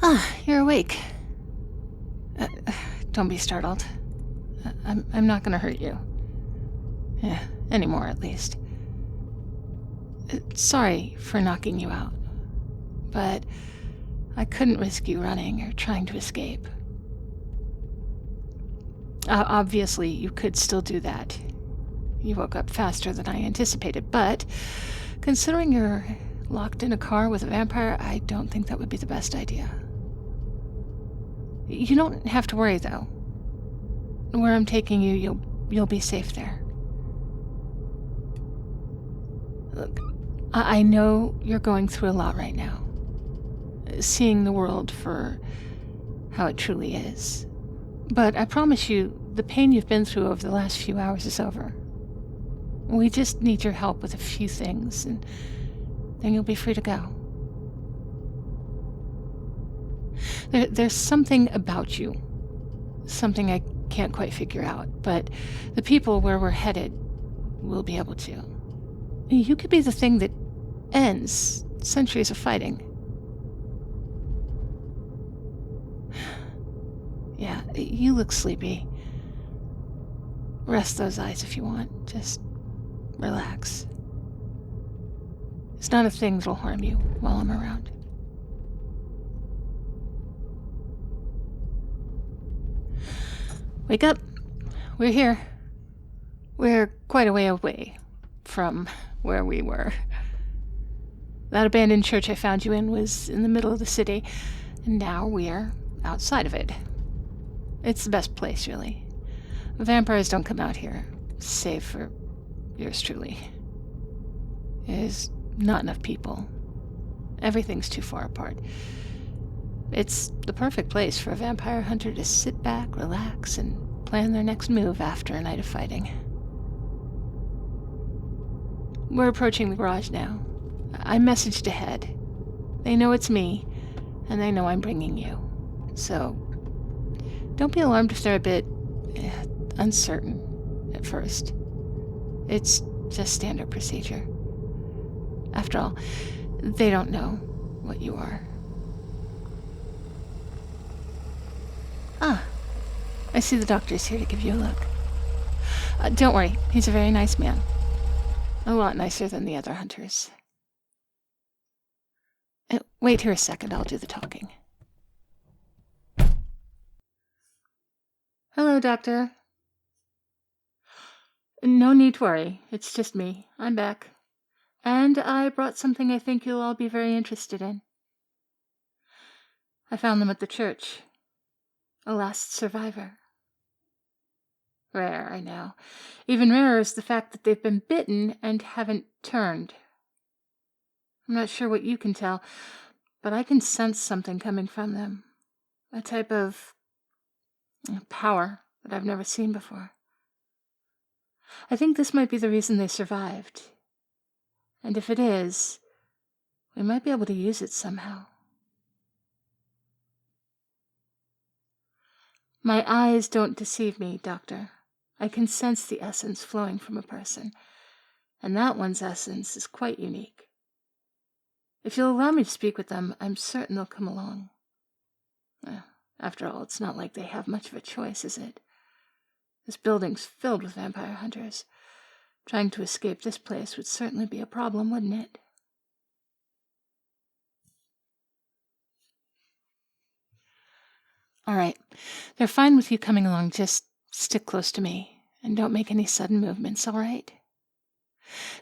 Ah, you're awake. Don't be startled. I'm not gonna hurt you. Yeah, anymore at least. Sorry for knocking you out, but I couldn't risk you running or trying to escape. Obviously, you could still do that. You woke up faster than I anticipated, but considering you're locked in a car with a vampire, I don't think that would be the best idea. You don't have to worry, though. Where I'm taking you, you'll be safe there. Look, I know you're going through a lot right now. Seeing the world for how it truly is. But I promise you, the pain you've been through over the last few hours is over. We just need your help with a few things, and then you'll be free to go. There's something about you. Something I can't quite figure out, but the people where we're headed will be able to. You could be the thing that ends centuries of fighting. Yeah, you look sleepy. Rest those eyes if you want. Just relax. It's not a thing that'll harm you while I'm around. Wake up. We're here. We're quite a way away from where we were. That abandoned church I found you in was in the middle of the city, and now we're outside of it. It's the best place, really. Vampires don't come out here, save for yours truly. There's not enough people. Everything's too far apart. It's the perfect place for a vampire hunter to sit back, relax, and plan their next move after a night of fighting. We're approaching the garage now. I messaged ahead. They know it's me, and they know I'm bringing you. So, don't be alarmed if they're a bit uncertain at first. It's just standard procedure. After all, they don't know what you are. Ah, I see the doctor's here to give you a look. Don't worry, he's a very nice man. A lot nicer than the other hunters. Wait here a second, I'll do the talking. Hello, Doctor. No need to worry, it's just me. I'm back. And I brought something I think you'll all be very interested in. I found them at the church. A last survivor. Rare, I know. Even rarer is the fact that they've been bitten and haven't turned. I'm not sure what you can tell, but I can sense something coming from them. A type of power that I've never seen before. I think this might be the reason they survived. And if it is, we might be able to use it somehow. My eyes don't deceive me, Doctor. I can sense the essence flowing from a person, and that one's essence is quite unique. If you'll allow me to speak with them, I'm certain they'll come along. After all, it's not like they have much of a choice, is it? This building's filled with vampire hunters. Trying to escape this place would certainly be a problem, wouldn't it? All right. They're fine with you coming along. Just stick close to me, and don't make any sudden movements, all right?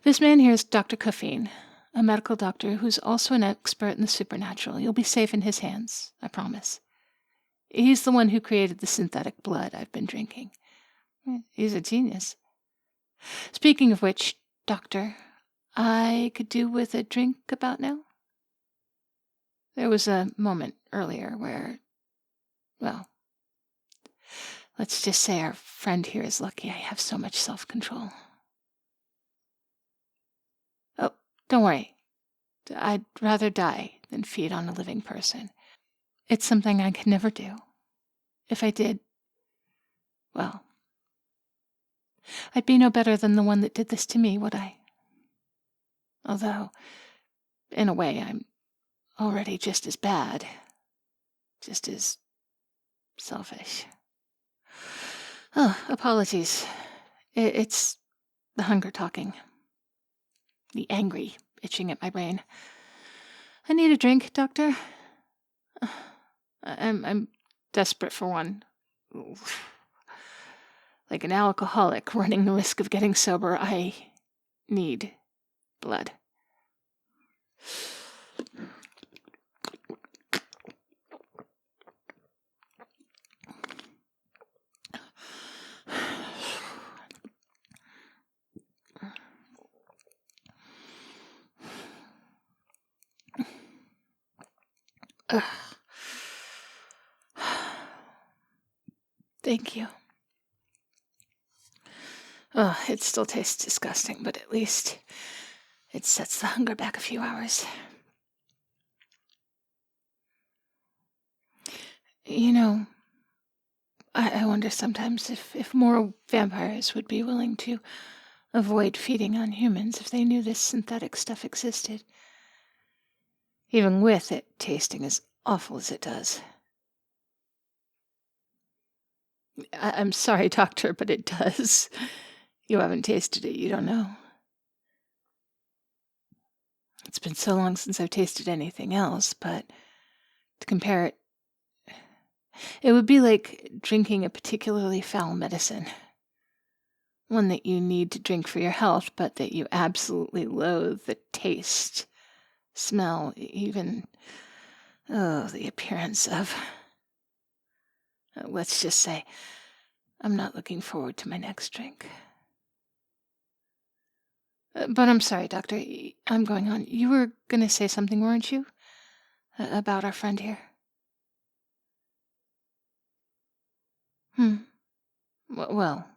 This man here is Dr. Coffeen, a medical doctor who's also an expert in the supernatural. You'll be safe in his hands, I promise. He's the one who created the synthetic blood I've been drinking. He's a genius. Speaking of which, Doctor, I could do with a drink about now? There was a moment earlier where, well, let's just say our friend here is lucky I have so much self-control. Oh, don't worry. I'd rather die than feed on a living person. It's something I could never do. If I did, well, I'd be no better than the one that did this to me, would I? Although, in a way, I'm already just as bad. just as selfish. Oh, apologies. It's the hunger talking. The angry itching at my brain. I need a drink, Doctor. I'm desperate for one. Like an alcoholic running the risk of getting sober, I need blood. Thank you. Oh, it still tastes disgusting, but at least it sets the hunger back a few hours. You know, I wonder sometimes if more vampires would be willing to avoid feeding on humans if they knew this synthetic stuff existed. Even with it tasting as awful as it does. I'm sorry, Doctor, but it does. You haven't tasted it, you don't know. It's been so long since I've tasted anything else, but to compare it, it would be like drinking a particularly foul medicine. One that you need to drink for your health, but that you absolutely loathe the taste, smell, even, the appearance of. Let's just say, I'm not looking forward to my next drink. But I'm sorry, Doctor, I'm going on. You were going to say something, weren't you? About our friend here? Well,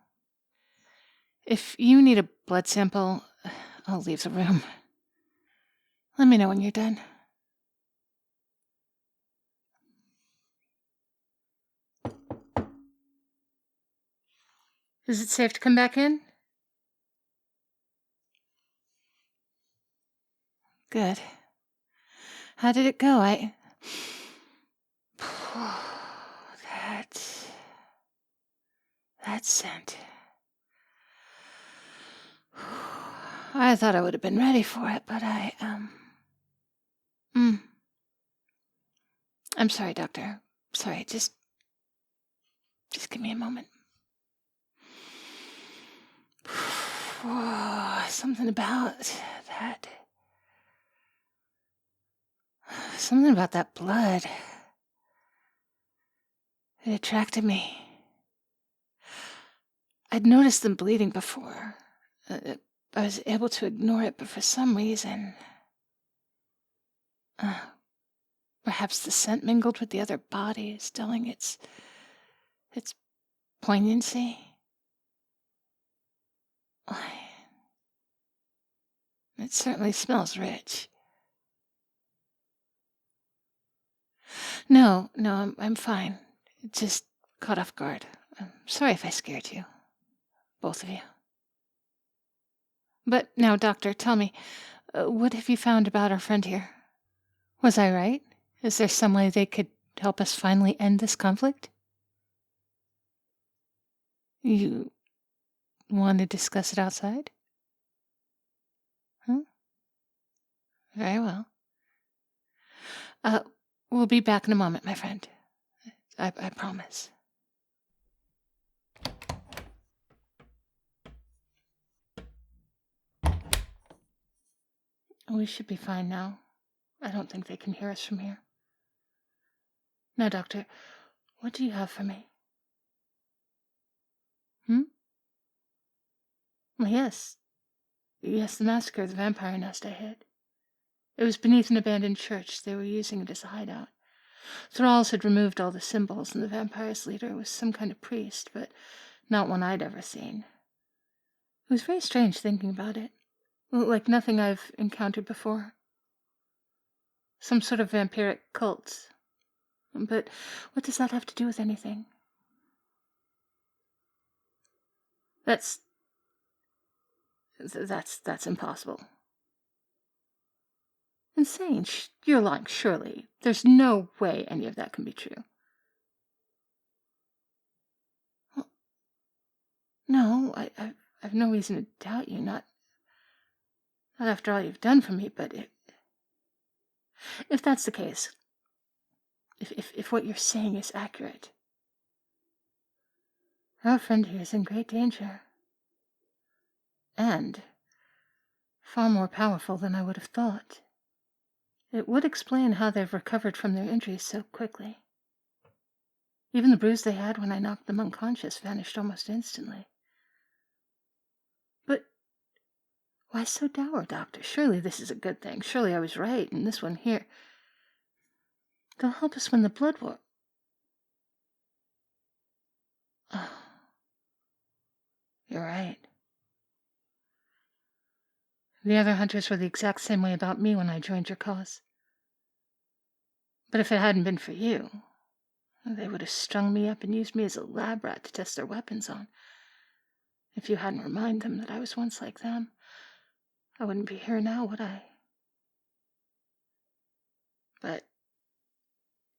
if you need a blood sample, I'll leave the room. Let me know when you're done. Is it safe to come back in? Good. How did it go? That scent. I thought I would have been ready for it, but I'm sorry, Doctor. Sorry, just give me a moment. Something about that. Something about that blood. It attracted me. I'd noticed them bleeding before. I was able to ignore it, but for some reason... perhaps the scent mingled with the other bodies, dulling its poignancy. It certainly smells rich. No, I'm fine. Just caught off guard. I'm sorry if I scared you. Both of you. But now, Doctor, tell me, what have you found about our friend here? Was I right? Is there some way they could help us finally end this conflict? You want to discuss it outside? Huh? Very well. We'll be back in a moment, my friend. I promise. We should be fine now. I don't think they can hear us from here. Now, Doctor, what do you have for me? Well, yes. Yes, the massacre of the vampire nest I hid. It was beneath an abandoned church. They were using it as a hideout. Thralls had removed all the symbols, and the vampire's leader was some kind of priest, but not one I'd ever seen. It was very strange thinking about it. Like nothing I've encountered before. Some sort of vampiric cult. But what does that have to do with anything? That's impossible. Insane. You're lying, surely. There's no way any of that can be true. Well, no, I've no reason to doubt you, not after all you've done for me, but if that's the case, if what you're saying is accurate, our friend here is in great danger. And far more powerful than I would have thought. It would explain how they've recovered from their injuries so quickly. Even the bruise they had when I knocked them unconscious vanished almost instantly. But why so dour, Doctor? Surely this is a good thing. Surely I was right, and this one here, they'll help us win the blood war. Oh, you're right. The other hunters were the exact same way about me when I joined your cause. But if it hadn't been for you, they would have strung me up and used me as a lab rat to test their weapons on. If you hadn't reminded them that I was once like them, I wouldn't be here now, would I? But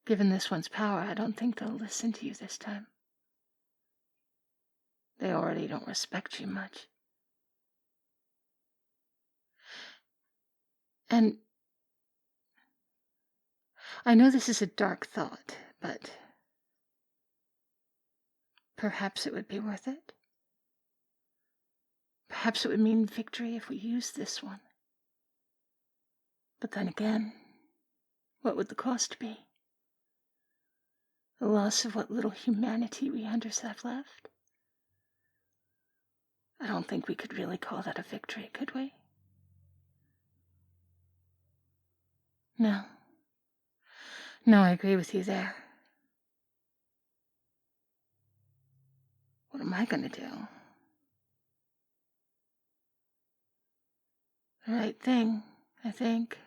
given this one's power, I don't think they'll listen to you this time. They already don't respect you much. And I know this is a dark thought, but perhaps it would be worth it. Perhaps it would mean victory if we used this one. But then again, what would the cost be? The loss of what little humanity we hunters have left? I don't think we could really call that a victory, could we? No. No, I agree with you there. What am I going to do? The right thing, I think.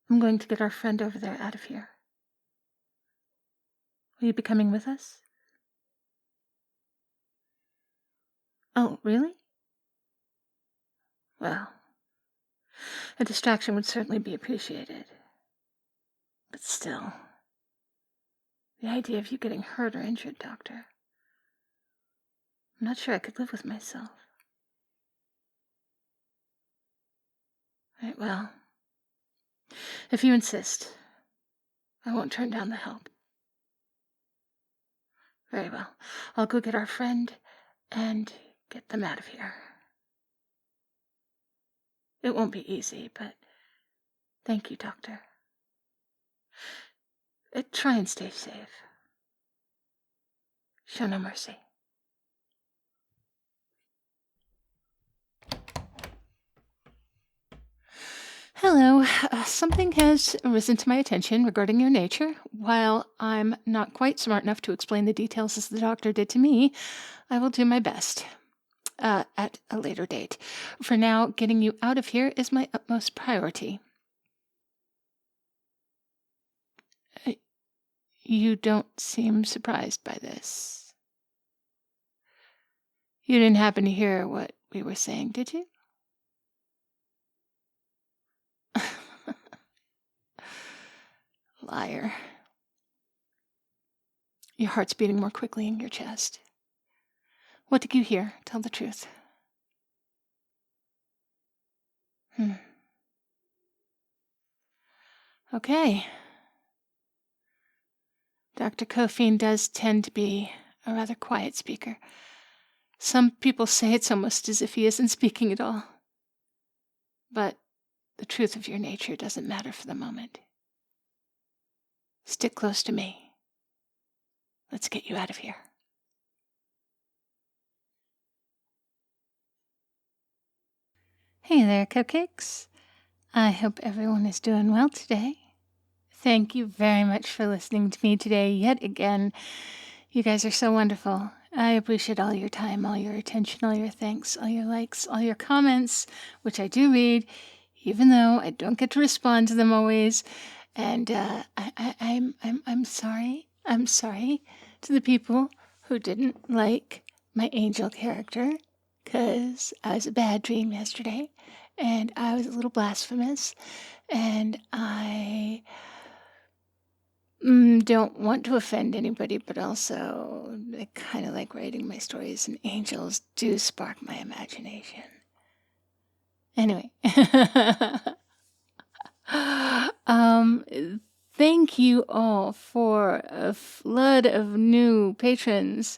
I'm going to get our friend over there out of here. Will you be coming with us? Oh, really? Well, a distraction would certainly be appreciated. But still, the idea of you getting hurt or injured, Doctor, I'm not sure I could live with myself. Right, well, if you insist, I won't turn down the help. Very well. I'll go get our friend and get them out of here. It won't be easy, but thank you, Doctor. Try and stay safe. Show no mercy. Hello. Something has risen to my attention regarding your nature. While I'm not quite smart enough to explain the details as the doctor did to me, I will do my best at a later date. For now, getting you out of here is my utmost priority. You don't seem surprised by this. You didn't happen to hear what we were saying, did you? Liar. Your heart's beating more quickly in your chest. What did you hear? Tell the truth. Okay. Dr. Coffeen does tend to be a rather quiet speaker. Some people say it's almost as if he isn't speaking at all. But the truth of your nature doesn't matter for the moment. Stick close to me. Let's get you out of here. Hey there, cupcakes. I hope everyone is doing well today. Thank you very much for listening to me today yet again. You guys are so wonderful. I appreciate all your time, all your attention, all your thanks, all your likes, all your comments, which I do read, even though I don't get to respond to them always. And I'm sorry. I'm sorry to the people who didn't like my angel character, 'cause I was a bad dream yesterday, and I was a little blasphemous, and I don't want to offend anybody, but also I kind of like writing my stories, and angels do spark my imagination. Anyway, thank you all for a flood of new patrons.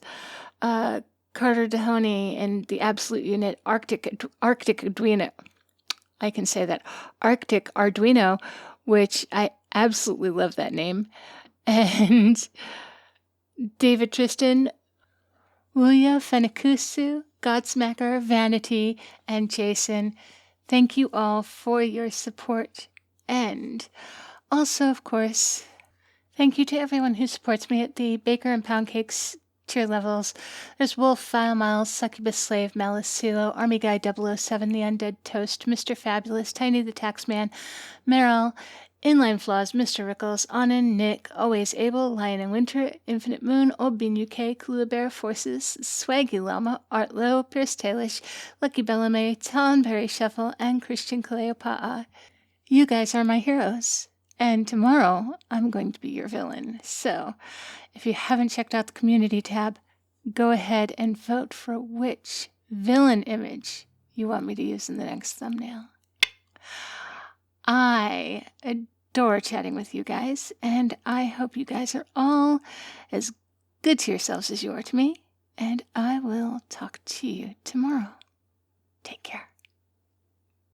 Carter Dehoney and the Absolute Unit Arctic Arduino. I can say that. Arctic Arduino, which I absolutely love that name. And David Tristan, Wuya Fenikusu, Godsmacker, Vanity, and Jason. Thank you all for your support. And also, of course, thank you to everyone who supports me at the Baker and Pound Cakes tier levels. There's Wolf, File Miles, Succubus Slave, Malice Silo, Army Guy 007, The Undead Toast, Mr. Fabulous, Tiny the Taxman, Meryl, Inline Flaws, Mr. Rickles, Anand, Nick, Always Able, Lion in Winter, Infinite Moon, Old Bean UK, Kula Bear Forces, Swaggy Llama, Art Low, Pierce Tailish, Lucky Bellamy, Talon Berry Shuffle, and Christian Kaleopa'a. You guys are my heroes. And tomorrow, I'm going to be your villain. So, if you haven't checked out the community tab, go ahead and vote for which villain image you want me to use in the next thumbnail. I adore chatting with you guys, and I hope you guys are all as good to yourselves as you are to me, and I will talk to you tomorrow. Take care.